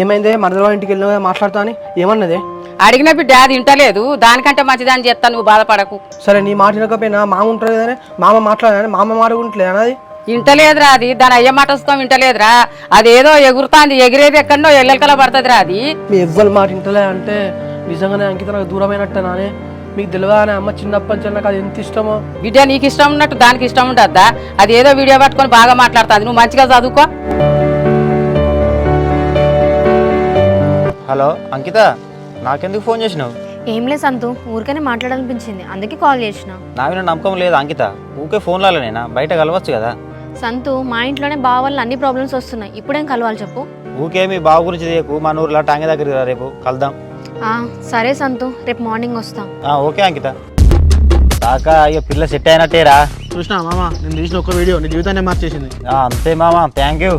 ఏమైందే మరదల ఇంటికి వెళ్ళిన మాట్లాడుతా అని ఏమన్నదే? అడిగిన బిడ్డ అది ఇంటలేదు, దానికంటే మంచిదని చెప్తా, నువ్వు బాధపడకు. సరే నీ మాట వినకపోయినా మామ ఉంటుంది కదా, మామ మాట్లాడాలని మామ మాట ఉంటలే అన్నది. ఇంటలేదురా అది, దాని అయ్య మాట వస్తాం ఇంటలేదురా. అదేదో ఎగురుతాంది, ఎగిరేది ఎక్కడో ఎల్లెలకల పడుతుందిరా అది. మీ ఎవ్వరి మాట ఇంటలే అంటే నిజంగానే అంకిత నాకు దూరమైనట్టే నానే. మీకు తెలియగానే అమ్మ చిన్నప్పటి నుంచి నాకు అది ఎంత ఇష్టమో. బిడ్డ నీకు ఇష్టం ఉన్నట్టు దానికి ఇష్టం ఉండద్దా? అది ఏదో వీడియో పట్టుకొని బాగా మాట్లాడుతుంది, నువ్వు మంచిగా చదువుకో. హలో అంకిత, నాకెందుకు ఫోన్ చేసినావు? ఏం లేదు సంతు, ఊరికనే మాట్లాడాలనిపించింది, అందుకే కాల్ చేసిన. నా మీద నమ్మకం లేదు అంకిత, ఊకే ఫోన్లాలనేనా? బయట కలవచ్చు కదా. సంతు, మా ఇంట్లోనే బావ వల్ల అన్ని ప్రాబ్లమ్స్ వస్తున్నాయి, ఇప్పుడేం కలవాలి చెప్పు. ఊకే మీ బావ గురించి చేయకు, మన ఊర్లో టాంగి దగ్గరికి రా, రేపు కలుద్దాం. సరే సంతు, రేపు మార్నింగ్ వస్తాం. ఓకే అంకిత. కాకా అయ్యో పిల్ల సెట్ అయినట్టేరా. చూసినా మామ, నేను తీసిన ఒక వీడియో నీ జీవితాన్ని మార్చేసింది. అంతే మామ, థ్యాంక్ యూ.